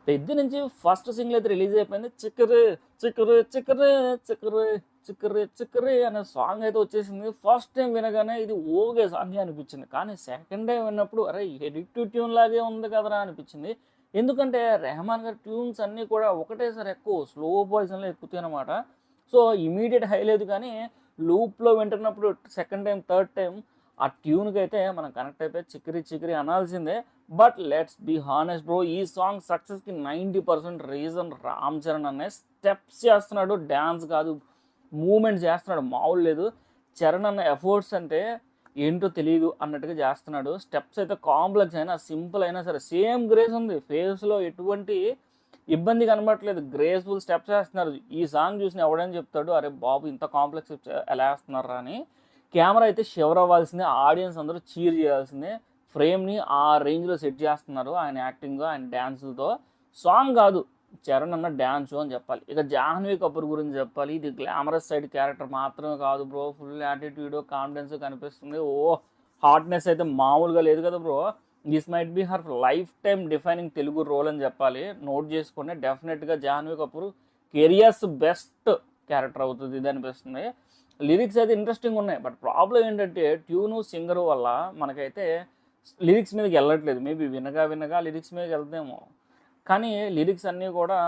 పెద్ద నుంచి first single అయితే రిలీజ్ అయిపోయింది. చిక్కరే చిక్కరే చిక్కరే చిక్కరే చిక్కరే చిక్కరే అనే సాంగ్ అయితే వచ్చేసింది. ఫస్ట్ టైం వినగానే ఇది ఓకే సాంగ్ అనిపించింది. కానీ సెకండ్ టైం విన్నప్పుడు అరే ఎడిక్టివ్ ట్యూన్ లాగే ఉంది కదరా అనిపించింది. ఎందుకంటే రెహమాన్ గారి ట్యూన్స్ అన్నీ కూడా ఒకటేసారి ఎక్కువ స్లో పాయిజన్లో ఎక్కుతాయి అనమాట. సో ఇమీడియట్ హై లేదు, కానీ లూప్లో వింటున్నప్పుడు సెకండ్ టైం థర్డ్ టైం ఆ ట్యూన్కి అయితే మనం కనెక్ట్ అయిపోయి చిక్కిరి చిక్కిరి అనాల్సిందే. But let's be honest bro, ఈ సాంగ్ సక్సెస్కి 90% రీజన్ రామ్ చరణ్ అనే స్టెప్స్ చేస్తున్నాడు, డ్యాన్స్ కాదు మూమెంట్ చేస్తున్నాడు, మామూలు లేదు. చరణ్ అన్న ఎఫర్ట్స్ అంటే ఏంటో తెలియదు అన్నట్టుగా చేస్తున్నాడు. స్టెప్స్ అయితే కాంప్లెక్స్ అయినా సింపుల్ అయినా సరే సేమ్ గ్రేస్ ఉంది, ఫేస్లో ఎటువంటి ఇబ్బంది కనబడట్లేదు, గ్రేస్ఫుల్ స్టెప్స్ వేస్తున్నారు. ఈ సాంగ్ చూసిన ఎవడని చెప్తాడు అరే బాబు ఇంత కాంప్లెక్స్ ఎలా వేస్తున్నారా అని. కెమెరా అయితే షివర్ అవ్వాల్సిందే, ఆడియన్స్ అందరూ చీర్ చేయాల్సిందే. ఫ్రేమ్ని ఆ రేంజ్లో సెట్ చేస్తున్నారు ఆయన యాక్టింగ్ ఆయన డ్యాన్స్తో. సాంగ్ కాదు చరణ్ అన్న డ్యాన్స్ అని చెప్పాలి. ఇక జాహ్నవి కపూర్ గురించి చెప్పాలి. ఇది గ్లామరస్ సైడ్ క్యారెక్టర్ మాత్రమే కాదు బ్రో, ఫుల్ యాటిట్యూడ్ కాన్ఫిడెన్స్ కనిపిస్తుంది. హాట్నెస్ అయితే మామూలుగా లేదు కదా bro. This might be her life time defining Telugu role అని చెప్పాలి. నోట్ చేసుకుని డెఫినెట్గా Janhvi Kapoor careers best character అవుతుంది ఇది అనిపిస్తుంది. లిరిక్స్ అయితే ఇంట్రెస్టింగ్ ఉన్నాయి, బట్ ప్రాబ్లం ఏంటంటే ట్యూను సింగరు వల్ల మనకైతే లిరిక్స్ మీదకి వెళ్ళట్లేదు. మేబీ వినగా లిరిక్స్ మీదకి వెళ్తేమో, కానీ లిరిక్స్ అన్నీ కూడా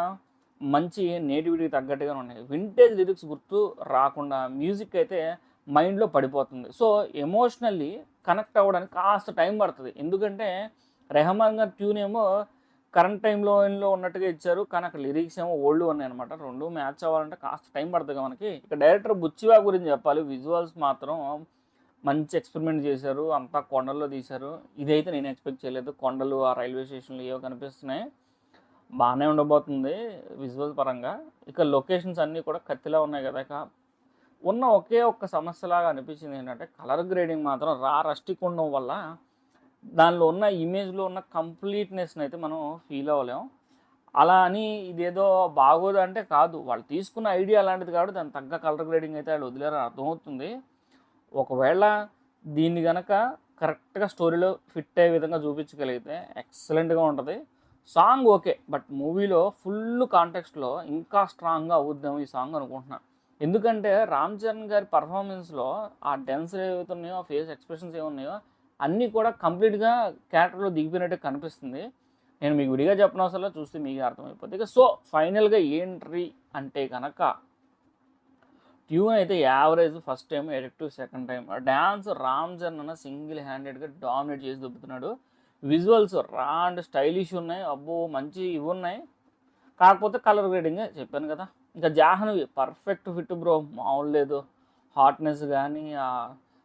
మంచి నేటివిటీకి తగ్గట్టుగానే ఉన్నాయి. వింటేజ్ లిరిక్స్ గుర్తు రాకుండా మ్యూజిక్ అయితే మైండ్లో పడిపోతుంది. సో ఎమోషనల్లీ కనెక్ట్ అవ్వడానికి కాస్త టైం పడుతుంది. ఎందుకంటే రెహమాన్ గారి ట్యూన్ ఏమో కరెంట్ టైంలో ఉన్నట్టుగా ఇచ్చారు, కానీ అక్కడ లిరిక్స్ ఏమో ఓల్డ్ ఉన్నాయి అనమాట. రెండు మ్యాచ్ అవ్వాలంటే కాస్త టైం పడుతుంది మనకి. ఇక డైరెక్టర్ బుచ్చిబాబు గురించి చెప్పాలి. విజువల్స్ మాత్రం మంచి ఎక్స్పెరిమెంట్ చేశారు, అంతా కొండల్లో తీశారు. ఇదైతే నేను ఎక్స్పెక్ట్ చేయలేదు. కొండలు ఆ రైల్వే స్టేషన్లు ఏవో కనిపిస్తున్నాయి, బాగానే ఉండబోతుంది విజువల్ పరంగా. ఇక లొకేషన్స్ అన్నీ కూడా కత్తిలా ఉన్నాయి కదా. ఇక ఉన్న ఒకే ఒక్క సమస్యలాగా అనిపించింది ఏంటంటే కలర్ గ్రేడింగ్ మాత్రం రస్టిక్ ఉండడం వల్ల దానిలో ఉన్న ఇమేజ్లో ఉన్న కంప్లీట్నెస్ని అయితే మనం ఫీల్ అవ్వలేం. అలా అని ఇదేదో బాగోదు అంటే కాదు, వాళ్ళు తీసుకున్న ఐడియా అలాంటిది కాబట్టి దాని తగ్గ కలర్ గ్రేడింగ్ అయితే వాళ్ళు వదిలేరని అర్థమవుతుంది. ఒకవేళ దీన్ని కనుక కరెక్ట్గా స్టోరీలో ఫిట్ అయ్యే విధంగా చూపించగలిగితే ఎక్సలెంట్గా ఉంటుంది. సాంగ్ ఓకే, బట్ మూవీలో ఫుల్ కాంటెక్స్ట్లో ఇంకా స్ట్రాంగ్గా అవుద్దాము ఈ సాంగ్ అనుకుంటున్నాను. ఎందుకంటే రామ్ చరణ్ గారి పర్ఫార్మెన్స్లో ఆ డెన్స్ ఏవైతే ఉన్నాయో, ఫేస్ ఎక్స్ప్రెషన్స్ ఏమున్నాయో అన్నీ కూడా కంప్లీట్గా క్యారెక్టర్లో దిగిపోయినట్టు కనిపిస్తుంది. నేను మీకు విడిగా చెప్పనవసరం చూస్తే మీకు అర్థమైపోతుంది. ఇక సో ఫైనల్గా ఏంట్రీ అంటే కనుక ట్యూన్ అయితే average first time, addictive second time. Dance Ram Charan అన్న సింగిల్ హ్యాండెడ్గా డామినేట్ చేసి దొబ్బుతున్నాడు. విజువల్స్ రా అండ్ స్టైలిష్ ఉన్నాయి, అబ్బో మంచి ఇవి ఉన్నాయి. కాకపోతే కలర్ గ్రేడింగ్ చెప్పాను కదా. ఇంకా జాహ్నవి పర్ఫెక్ట్ ఫిట్ బ్రో, మామూలు లేదు. హాట్నెస్ కానీ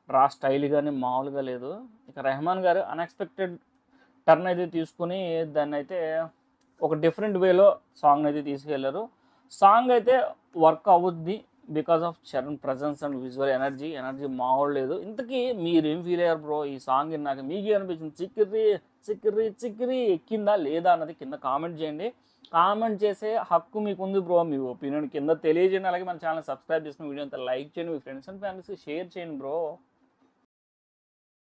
రా స్టైల్ కానీ మామూలుగా లేదు. ఇక రెహమాన్ గారు అన్ఎక్స్పెక్టెడ్ టర్న్ అయితే తీసుకుని దాన్ని అయితే ఒక డిఫరెంట్ వేలో సాంగ్ అయితే తీసుకెళ్లారు. సాంగ్ అయితే వర్క్ అవుద్ది because of Charan presence and visual energy మామూలు లేదు. ఇంతకీ మీరేం ఫీల్ అయ్యారు బ్రో ఈ సాంగ్ విన్నాక? మీకే అనిపించింది చిక్కిరి చిక్కిరి చిక్కిరి ఎక్కిందా లేదా అన్నది కింద కామెంట్ చేయండి. కామెంట్ చేసే హక్కు మీకుంది బ్రో, మీ ఒపీనియన్ కింద తెలియజేయండి. అలాగే మన ఛానల్ సబ్స్క్రైబ్ చేసిన వీడియో అంతా లైక్ చేయండి, మీ ఫ్రెండ్స్ అండ్ ఫ్యామిలీస్కి షేర్ చేయండి బ్రో.